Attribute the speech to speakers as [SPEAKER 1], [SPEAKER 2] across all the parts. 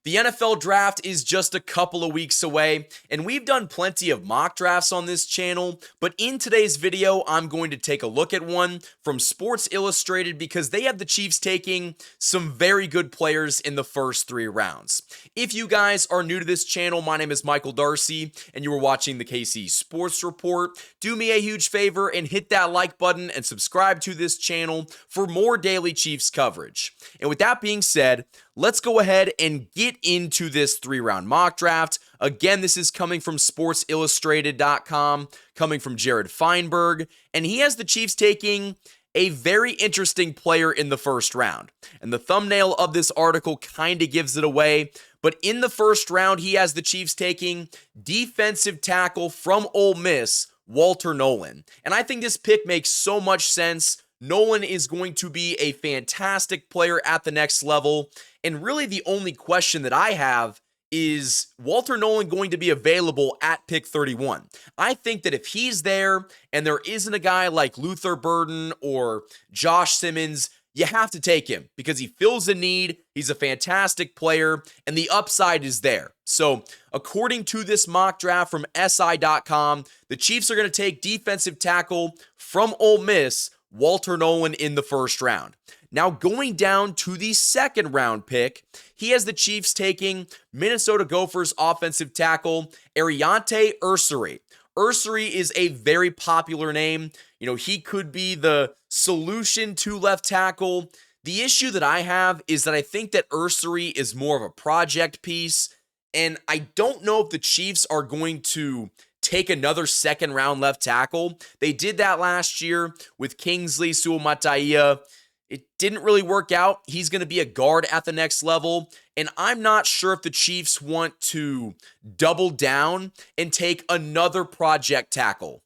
[SPEAKER 1] The NFL draft is just a couple of weeks away, and we've done plenty of mock drafts on this channel, but in today's video, I'm going to take a look at one from Sports Illustrated because they have the Chiefs taking some very good players in the first 3 rounds. If you guys are new to this channel, my name is Michael Darcy, and you are watching the KC Sports Report. Do me a huge favor and hit that like button and subscribe to this channel for more daily Chiefs coverage. And with that being said, let's go ahead and get into this 3-round mock draft. Again, this is coming from SportsIllustrated.com, coming from Jared Feinberg, and he has the Chiefs taking a very interesting player in the first round. And the thumbnail of this article kind of gives it away, but in the first round, he has the Chiefs taking defensive tackle from Ole Miss, Walter Nolen. And I think this pick makes so much sense. Nolen is going to be a fantastic player at the next level. And really the only question that I have is Walter Nolen going to be available at pick 31? I think that if he's there and there isn't a guy like Luther Burden or Josh Simmons, you have to take him because he fills a need. He's a fantastic player and the upside is there. So according to this mock draft from SI.com, the Chiefs are going to take defensive tackle from Ole Miss, Walter Nolen, in the first round. Now going down to the second round pick, he has the Chiefs taking Minnesota Gophers offensive tackle Ariante Ursary. Ursary is a very popular name. You know, he could be the solution to left tackle. The issue that I have is that I think that Ursary is more of a project piece, and I don't know if the Chiefs are going to take another second round left tackle. They did that last year with Kingsley Suamataia. It didn't really work out. He's going to be a guard at the next level, and I'm not sure if the Chiefs want to double down and take another project tackle.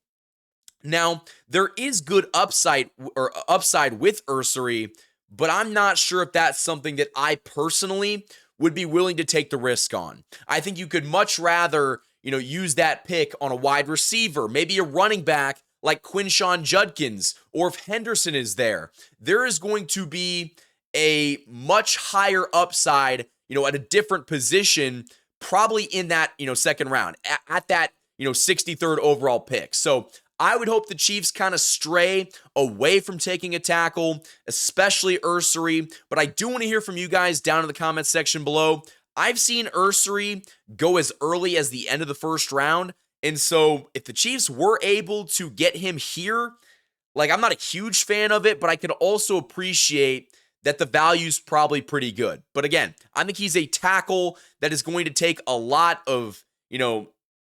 [SPEAKER 1] Now, there is good upside with Ursary, but I'm not sure if that's something that I personally would be willing to take the risk on. I think you could much rather, use that pick on a wide receiver, maybe a running back like Quinshon Judkins, or if Henderson is there. There is going to be a much higher upside, at a different position, probably in that, second round, at that, 63rd overall pick. So I would hope the Chiefs kind of stray away from taking a tackle, especially Ursary, but I do want to hear from you guys down in the comments section below. I've seen Ursary go as early as the end of the first round, and so if the Chiefs were able to get him here, I'm not a huge fan of it, but I can also appreciate that the value's probably pretty good. But again, I think he's a tackle that is going to take a lot of,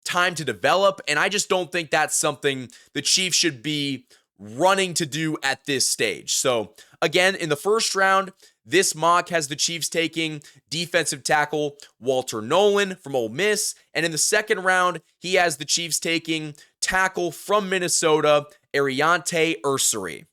[SPEAKER 1] time to develop, and I just don't think that's something the Chiefs should be running to do at this stage. So again, in the first round, this mock has the Chiefs taking defensive tackle Walter Nolen from Ole Miss, and in the second round, he has the Chiefs taking tackle from Minnesota, Ariante Ursary.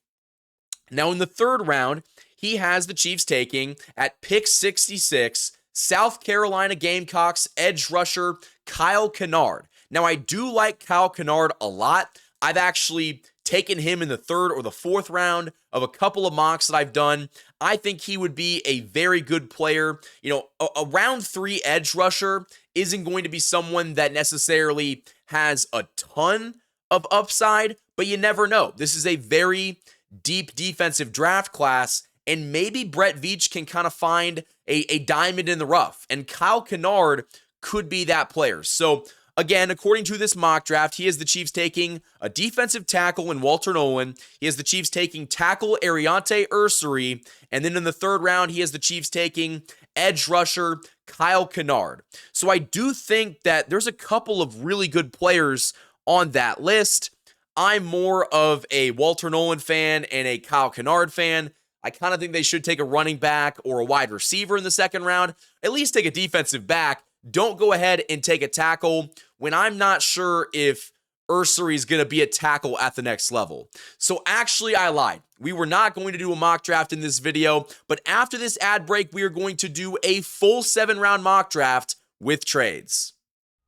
[SPEAKER 1] Now in the third round, he has the Chiefs taking, at pick 66, South Carolina Gamecocks edge rusher Kyle Kennard. Now I do like Kyle Kennard a lot. I've actually taken him in the third or the fourth round of a couple of mocks that I've done. I think he would be a very good player. A round 3 edge rusher isn't going to be someone that necessarily has a ton of upside, but you never know. This is a very deep defensive draft class, and maybe Brett Veach can kind of find a diamond in the rough, and Kyle Kennard could be that player. So again, according to this mock draft, he has the Chiefs taking a defensive tackle in Walter Nolen. He has the Chiefs taking tackle Ariante Ursary. And then in the third round, he has the Chiefs taking edge rusher Kyle Kennard. So I do think that there's a couple of really good players on that list. I'm more of a Walter Nolen fan and a Kyle Kennard fan. I kind of think they should take a running back or a wide receiver in the second round. At least take a defensive back. Don't go ahead and take a tackle when I'm not sure if Ursary is going to be a tackle at the next level. So actually, I lied. We were not going to do a mock draft in this video, but after this ad break, we are going to do a full 7-round mock draft with trades.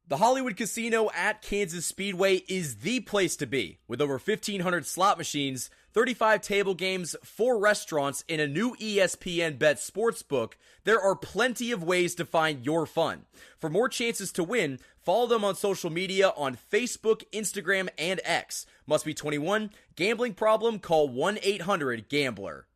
[SPEAKER 1] The Hollywood Casino at Kansas Speedway is the place to be. With over 1,500 slot machines, 35 table games, 4 restaurants, and a new ESPN Bet Sportsbook, there are plenty of ways to find your fun. For more chances to win, follow them on social media on Facebook, Instagram, and X. Must be 21. Gambling problem? Call 1-800-GAMBLER.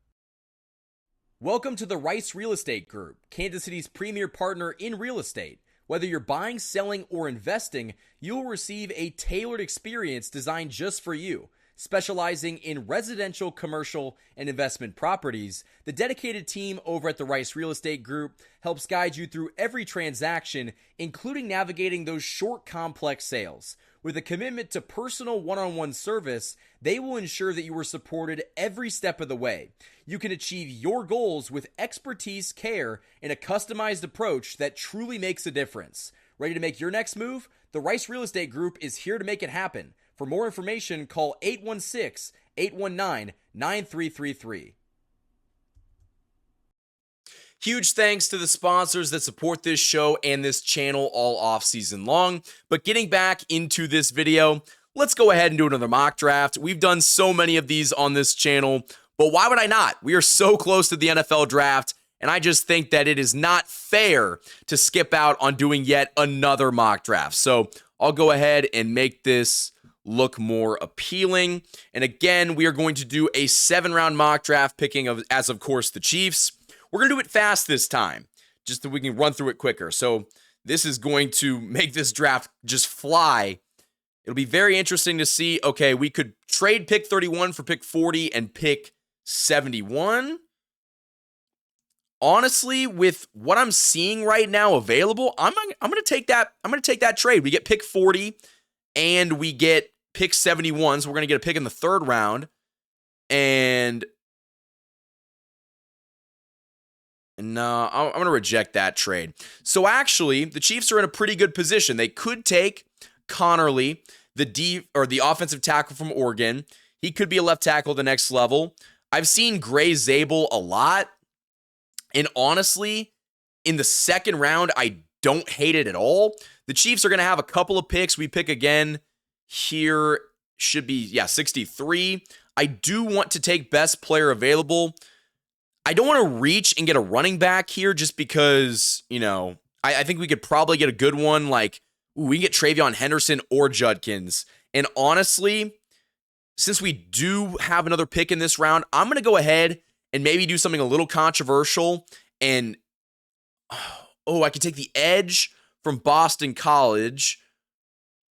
[SPEAKER 1] Welcome to the Rice Real Estate Group, Kansas City's premier partner in real estate. Whether you're buying, selling, or investing, you'll receive a tailored experience designed just for you. Specializing in residential, commercial, and investment properties, the dedicated team over at the Rice Real Estate Group helps guide you through every transaction, including navigating those short, complex sales. With a commitment to personal one-on-one service, they will ensure that you are supported every step of the way. You can achieve your goals with expertise, care, and a customized approach that truly makes a difference. Ready to make your next move? The Rice Real Estate Group is here to make it happen. For more information, call 816-819-9333. Huge thanks to the sponsors that support this show and this channel all off season long. But getting back into this video, let's go ahead and do another mock draft. We've done so many of these on this channel, but why would I not? We are so close to the NFL draft, and I just think that it is not fair to skip out on doing yet another mock draft. So I'll go ahead and make this look more appealing. And again, we are going to do a 7-round mock draft, picking as of course the Chiefs. We're going to do it fast this time, just so we can run through it quicker. So this is going to make this draft just fly. It'll be very interesting to see. Okay, we could trade pick 31 for pick 40 and pick 71. Honestly, with what I'm seeing right now available, I'm going to take that. I'm going to take that trade. We get pick 40 and we get pick 71. So we're going to get a pick in the 3rd round. And no, I'm going to reject that trade. So actually, the Chiefs are in a pretty good position. They could take Connerly, the offensive tackle from Oregon. He could be a left tackle at the next level. I've seen Gray Zabel a lot. And honestly, in the 2nd round, I don't hate it at all. The Chiefs are going to have a couple of picks. We pick again here. Should be, 63. I do want to take best player available. I don't want to reach and get a running back here just because, I think we could probably get a good one. Like, we can get Travion Henderson or Judkins. And honestly, since we do have another pick in this round, I'm going to go ahead and maybe do something a little controversial. And, I could take the edge from Boston College.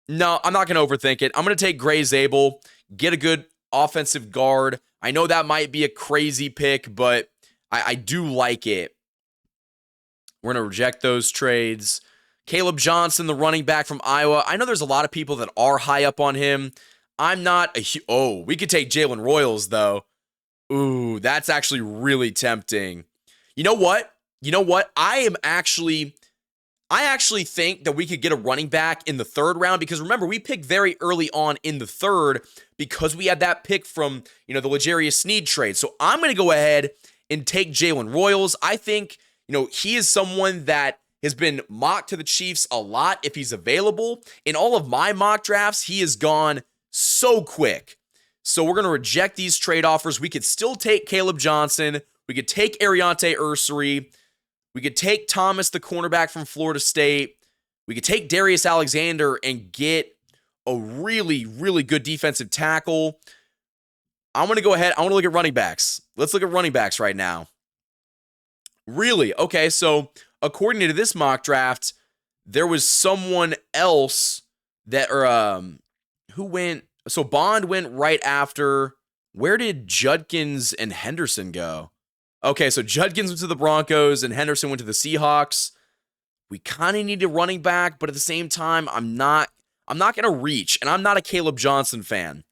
[SPEAKER 1] No, I'm not going to overthink it. I'm going to take Gray Zabel, get a good offensive guard. I know that might be a crazy pick, but I do like it. We're going to reject those trades. Caleb Johnson, the running back from Iowa. I know there's a lot of people that are high up on him. I'm not we could take Jalen Royals, though. Ooh, that's actually really tempting. You know what? I actually think that we could get a running back in the 3rd round because remember, we picked very early on in the 3rd because we had that pick from, the L'Jarius Sneed trade. So I'm going to go ahead and take Jalen Royals. I think, he is someone that has been mocked to the Chiefs a lot if he's available. In all of my mock drafts, he has gone so quick. So we're going to reject these trade offers. We could still take Caleb Johnson. We could take Ariante Ursary. We could take Thomas, the cornerback from Florida State. We could take Darius Alexander and get a really, really good defensive tackle. I'm going to go ahead. I want to look at running backs. Let's look at running backs right now. Really? Okay, so according to this mock draft, there was someone else that, who went. So Bond went right after. Where did Judkins and Henderson go? Okay, so Judkins went to the Broncos and Henderson went to the Seahawks. We kind of need a running back, but at the same time, I'm not going to reach, and I'm not a Caleb Johnson fan.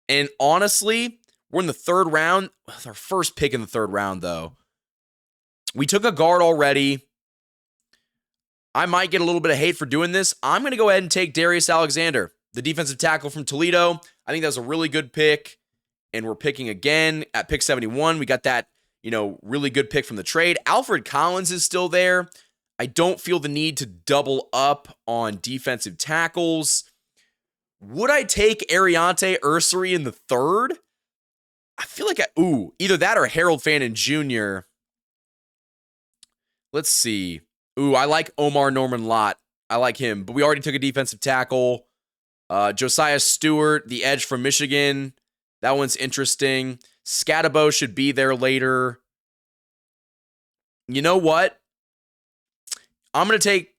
[SPEAKER 1] And honestly, we're in the 3rd round. It's our first pick in the 3rd round, though. We took a guard already. I might get a little bit of hate for doing this. I'm going to go ahead and take Darius Alexander, the defensive tackle from Toledo. I think that was a really good pick. And we're picking again at pick 71. We got that, really good pick from the trade. Alfred Collins is still there. I don't feel the need to double up on defensive tackles. Would I take Ariante Ursary in the 3rd? I feel like either that or Harold Fannin Jr. Let's see. I like Omar Norman Lott. I like him, but we already took a defensive tackle. Josiah Stewart, the edge from Michigan. That one's interesting. Scatabo should be there later. You know what? I'm gonna take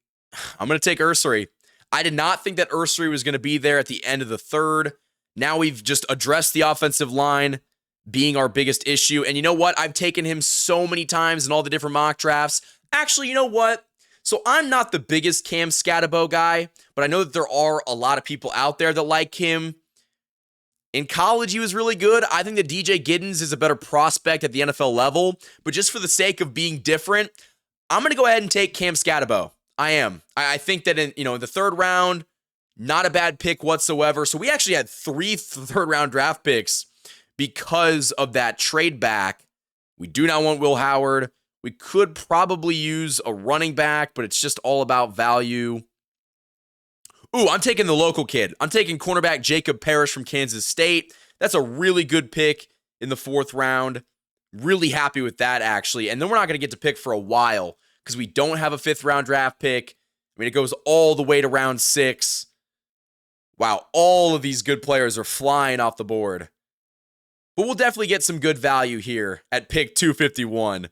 [SPEAKER 1] Ursary. I did not think that Ursary was gonna be there at the end of the third. Now we've just addressed the offensive line being our biggest issue. And you know what? I've taken him so many times in all the different mock drafts. Actually, you know what? So I'm not the biggest Cam Scatabo guy, but I know that there are a lot of people out there that like him. In college, he was really good. I think that DJ Giddens is a better prospect at the NFL level, but just for the sake of being different, I'm going to go ahead and take Cam Scatabo. I am. I think that in the third round, not a bad pick whatsoever. So we actually had 3 third-round draft picks because of that trade back. We do not want Will Howard. We could probably use a running back, but it's just all about value. I'm taking the local kid. I'm taking cornerback Jacob Parrish from Kansas State. That's a really good pick in the 4th round. Really happy with that, actually. And then we're not going to get to pick for a while because we don't have a 5th-round draft pick. I mean, it goes all the way to round 6. Wow, all of these good players are flying off the board. But we'll definitely get some good value here at pick 251.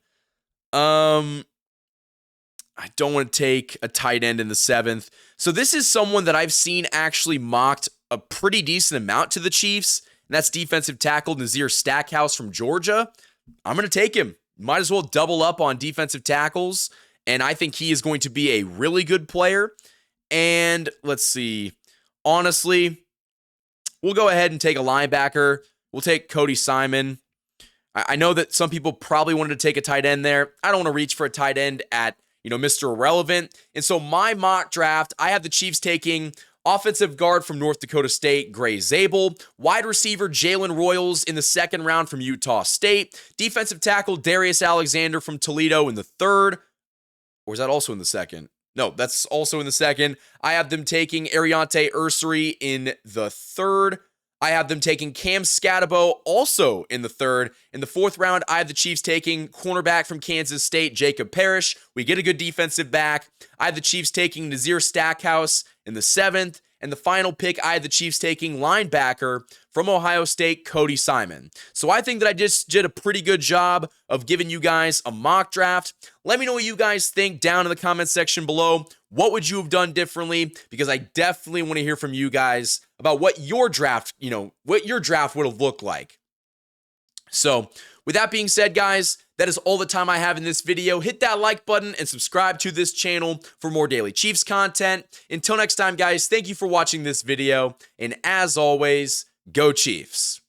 [SPEAKER 1] I don't want to take a tight end in the 7th. So this is someone that I've seen actually mocked a pretty decent amount to the Chiefs, and that's defensive tackle Nazir Stackhouse from Georgia. I'm going to take him. Might as well double up on defensive tackles, and I think he is going to be a really good player. And let's see. Honestly, we'll go ahead and take a linebacker. We'll take Cody Simon. I know that some people probably wanted to take a tight end there. I don't want to reach for a tight end at Mr. Irrelevant. And so my mock draft, I have the Chiefs taking offensive guard from North Dakota State, Gray Zabel, wide receiver Jalen Royals in the 2nd round from Utah State, defensive tackle Darius Alexander from Toledo in the 3rd. Or is that also in the 2nd? No, that's also in the 2nd. I have them taking Ariante Ursary in the 3rd. I have them taking Cam Scatabo also in the 3rd. In the 4th round, I have the Chiefs taking cornerback from Kansas State, Jacob Parrish. We get a good defensive back. I have the Chiefs taking Nazir Stackhouse in the 7th. And the final pick, I have the Chiefs taking linebacker from Ohio State, Cody Simon. So I think that I just did a pretty good job of giving you guys a mock draft. Let me know what you guys think down in the comment section below. What would you have done differently? Because I definitely want to hear from you guys about what your draft, what your draft would have looked like. So with that being said, guys, that is all the time I have in this video. Hit that like button and subscribe to this channel for more daily Chiefs content. Until next time, guys, thank you for watching this video. And as always, go Chiefs.